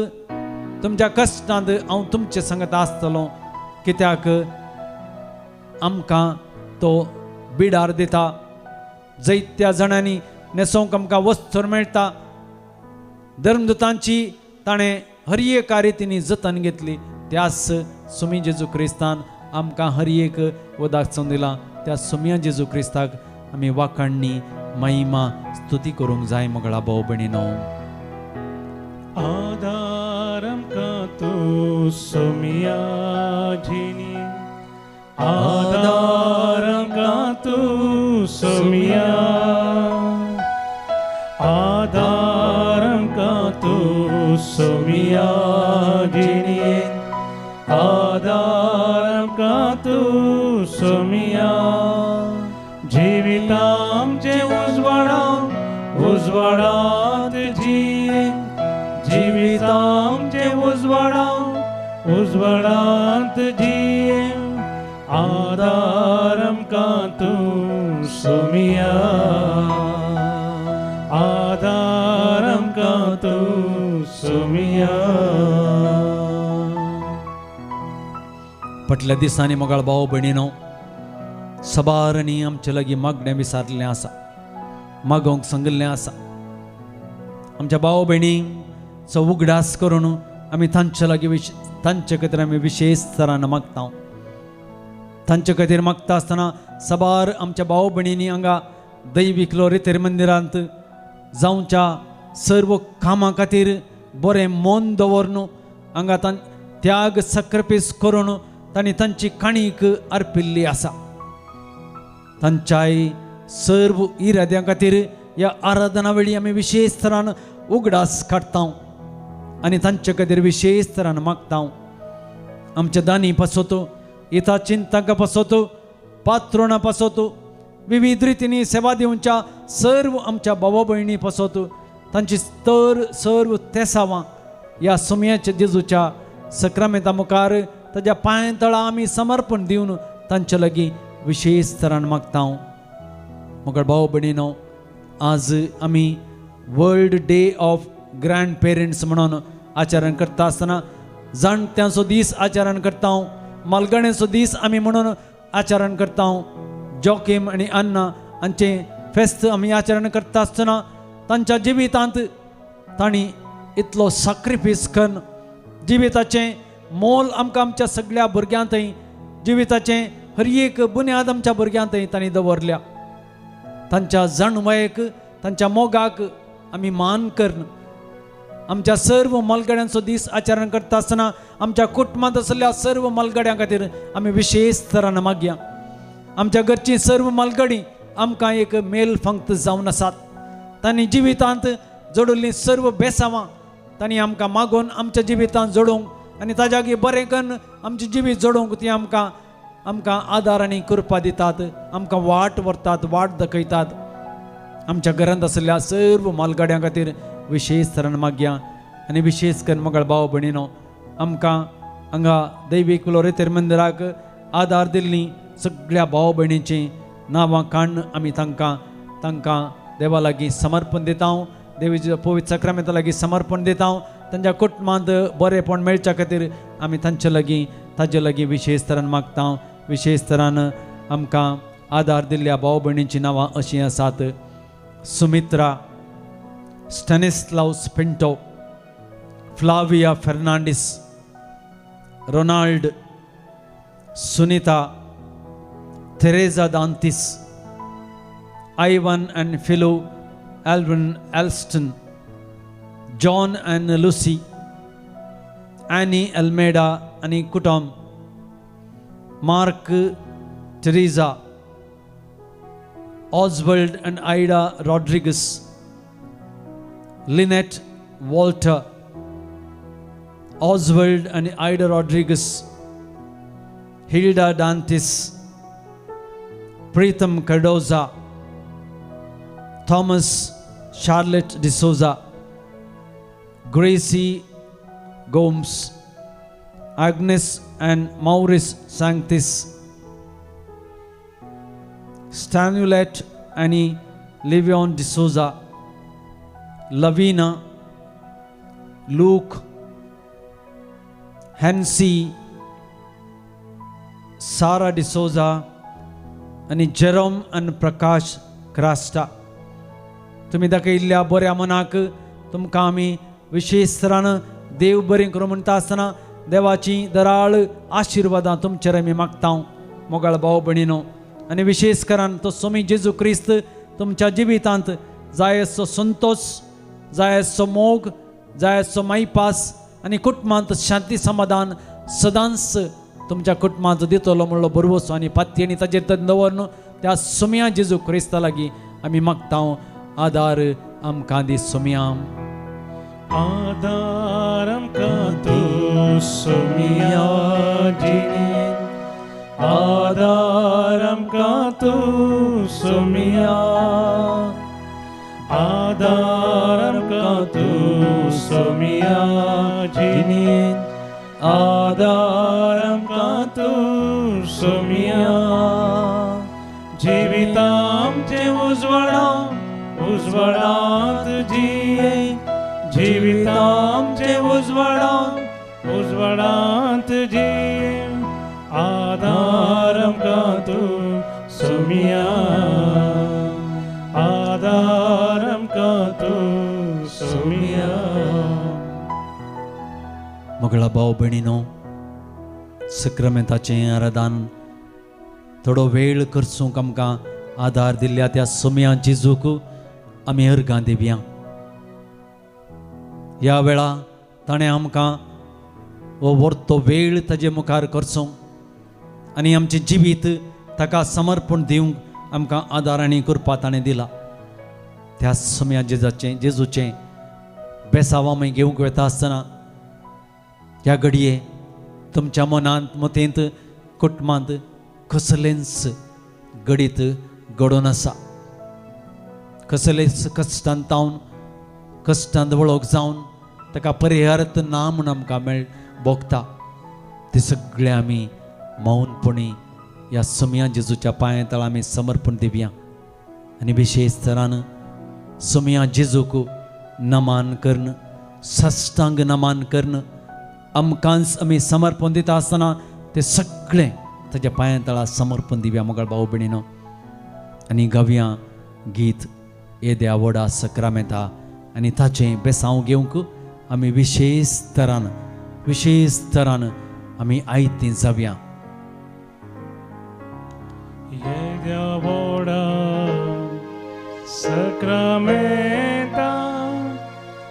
तुमच्या कश्टांत हांव तुमचे सांगत आसतलों कित्याक आमकां तो बिडार दिता. जायत्या जाणांनी न्हेसोवंक आमकां वस्त्र मेळटा. धर्मदुतांची ताणें हर एका रितीनी जतन घेतली. त्याच स्वामी जेजू क्रिस्तान आमकां हर एक वदाचून दिला. त्या स्वामी जेजू क्रिस्ताक आमी वाखाणणी महिमा स्तुती करूंक जाय मोगळा भाव भयणीनो. आधार आमकां तूं सोमिया जिनी आधार आमकां तूं सोमिया आधार आमकां तूं सोमिया जिनी आधार आमकां तूं सोमिया जिविता आमचे उजवाडाव उजवाडांत जिये जिवीत आमचे उजवाडांत जिये आदार आमकां तूं सोमिया आदार आमकां तूं सोमिया. फाटल्या दिसांनी मोगाळ भाव भयणीनो सबारांनी आमचे लागीं मागणें विचारलें आसा मागोवंक सांगिल्लें आसा. आमच्या भाव भयणींचो उगडास करून आमी तांचे लागीं तांचे खातीर आमी विशेश तरान मागता. तांचे खातीर मागता आसतना सबार आमच्या भाव भयणींनी हांगा दैवीक रितेर मंदिरांत जावच्या सर्व कामां खातीर बरें मन दवरून हांगा त्याग सक्रपीस करून तांणी तांची काणीक अर्पिल्ली आसा. तांच्याय सर्व इराद्यां खातीर ह्या आराधना वेळी आमी विशेश तरान उगडास काडटा आनी तांचे खातीर विशेष तरान मागता. आमच्या दानी पासत इता चिंतकां पासत पात्रोणां पासत विविध रितींनी सेवा दिवच्या सर्व आमच्या भावा भयणी पासत तांची सर्व तेसावां ह्या सोमयाच्या जेजूच्या सक्रामेंता मुखार ताज्या पांय तळा आमी समर्पण दिवन तांचे लागीं विशेष तरान मागता. मुखार भाव भयणीनो आज आमी world day of grand parents म्हणून आचरण करता आसतना जाणट्यांचो दीस आचरण करता. मालगड्यांचो दीस आमी म्हणून आचरण करता. जॉकेम आनी अन्ना हांचे फेस्त आमी आचरण करता आसतना तांच्या जिवितांत तांणी इतलो सॅक्रिफायस करून जिविताचें मोल आमकां आमच्या सगळ्या भुरग्यांतय जिविताचें हर एक बुन्याद आमच्या भुरग्यांतय तांणी दवरल्या. तांच्या जाणवायेक तांच्या मोगाक आमी मान करून आमच्या सर्व मलगड्यांचो दीस आचरण करता आसतना आमच्या कुटुंबांत आसलेल्या सर्व मलगड्यां खातीर आमी विशेश तरान मागया. आमच्या घरचीं सर्व मलगडीं आमकां एक मेल फंक्त जावन आसात. तांणी जिवितांत जोडिल्लीं सर्व बेसावां तांणी आमकां मागोवन आमच्या जिवितांत जोडूंक आनी ताज्यागी बरें करून आमचें जिवीत जोडूंक ती आमकां आदार आनी कृपा दितात. आमकां वाट व्हरतात वाट दाखयतात. आमच्या घरांत आसलेल्या सर्व मालगाड्यां खातीर विशेश तरान मागया. आनी विशेश करून मोगाळ भाव भयणीनो आमकां हांगा दैवीक रितेर मंदिराक आदार दिल्लीं सगळ्या भाव भयणींचीं नांवां काडून आमी तांकां देवा लागीं समर्पण दिता. देवीच्या पवित्र सक्रामेंता लागीं समर्पण दिता. तांच्या कुटुंबांत बरेपण मेळच्या खातीर आमी ताजे लागीं विशेश तरान मागता. विशेष तरान आमकां आदार दिल्ल्या भाव भयणींचीं नांवां अशीं आसात. Sumitra Stanislaus Pinto, Flavia Fernandes, Ronald, Sunita, Theresa Dantis, Ivan and Philo Elvin Elston, John and Lucy, Annie Almeida आनी कुटुंब, Mark, Teresa, Oswald and Aida Rodrigues, Linet Walter, Oswald and Aida Rodrigues, Hilda Dantis, Pritam Cardoza, Thomas Charlotte D'Souza, Gracy Gomes, Agnes and Maurice Sanctis, Stanulet Annie Livion D'Souza, Lavina, Luke, Hansi, Sarah D'Souza, आणि जेरोम आणि प्रकाश क्रास्टा. तुम्ही दाखयल्ल्या बऱ्या मनाक तुमकां आमी विशेष तरान देव बरें करूं म्हणटा आसतना देवाची दराळ आशिर्वादां तुमचेर आमी मागता. मोगाळ भाव भयणीनो आनी विशेष करून तो स्वामी जेजू क्रिस्त तुमच्या जिवितांत जाय असो संतोष, जाय असो मोग, जाय असो माईपास आनी कुटुंबांत शांती समाधान सदांच तुमच्या कुटुंबांत दितलो म्हणलो बरवसो आनी पाती आनी ताजेर दवरून त्या सोम्या जेजू क्रिस्ता लागीं आमी मागता. आदार आमकां दी सोम्या. आदार आमकां तूं सोमिया जिणे आदार आमकां तूं सोमिया आदार तू सोमिया जिने आधारम का तू सोमिया जीवितांचे उज्वळात जिये जीवितांचे उज्वळात जिये आधारम का तू सोमिया आधारम का तू सोमिया मगळा भाऊ बहिणीनो सक्रामेंताचें आराधन थोडो वेळ करसूंक आमकां आधार दिल्ल्या त्या सोम्या जेजूक आमी अर्गां दिवया. ह्या वेळा ताणें आमकां हो वर्तो वेळ ताजे मुखार करचो आनी आमचें जिवीत ताका समर्पण दिवंक आमकां आदार आनी कृपा ताणें दिला. त्या सोम्या जेजूचें बेसांव आमी घेवंक वेता आसतना ह्या घडये तुमच्या मनांत मतेंत कुटुंबांत कसलेंच घडीत घडोवन आसा. कसलेच कश्टांत वळख जावन ताका परिहारत ना म्हूण आमकां भोगता ते सगळे आमी मौनपणी ह्या सोम्या जेजूच्या पांया तळा आमी समर्पण दिवया आनी विशेष तरान सोम्या जेजूक नमान करण साष्टांग नमान करण आमकांच आमी समर्पण दिता आसतना ते सगळे ताच्या पांया तळा समर्पण दिवया मोगाळ भाऊ भयणीनो. आनी गावया गीत येद्या व्हडा सक्रामेंता आनी ताचें बेसांव घेवंक आमी विशेष तरान आमी आयतीं जावया. येद्या व्हडा सक्रामेंता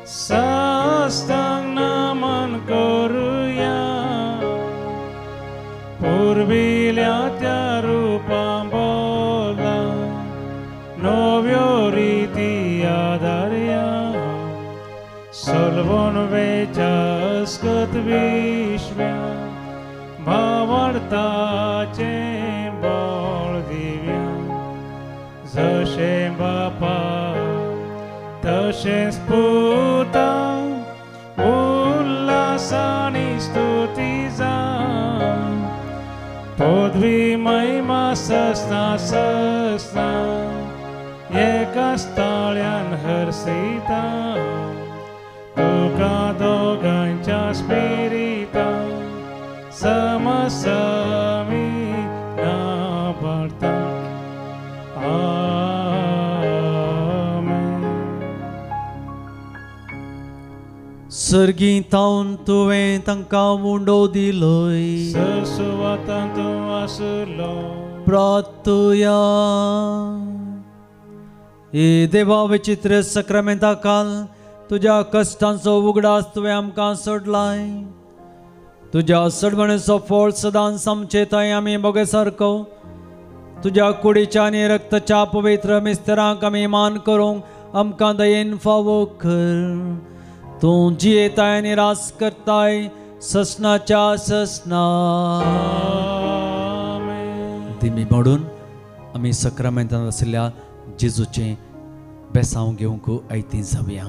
साष्टांग नमन करुया पूर्विल्या त्या रुपां बोला नव्यो रिती आदारया सोलवोन वेचास्कत विश्व्या भावार्थाचें बळ दिव्या जशें बापा तशेंच पुता उल्हासानी स्तुती जा पदवी महिमा सस्ता एकाच ताळ्यान हरसिता तुका दोगांच्या स्पिरिता समसमी ना पडता. सर्गीतावन तुवें तांकां उंडो दिलोय सुवातां तूं आसलो प्रार्थुया. हे देवा विचित्र सक्रामेंता काल तुज्या कश्टांचो उगडास तुवें आमकां सोडलाय. तुज्या सडवणेचो फळ सदांच आमचे थंय आमी बोगे सारको तुज्या कुडीच्या आनी रक्ताच्या पवित्र मिस्तेरांक आमी मान करूंक आमकां दयेन फावो कर. तूं जियेताय आनी रास करताय ससनाच्या ससना. दिमी मोडून आमी सक्रामेंतांत आशिल्ल्या जेजूचें बेसांव घेवंक आयतीं जावया.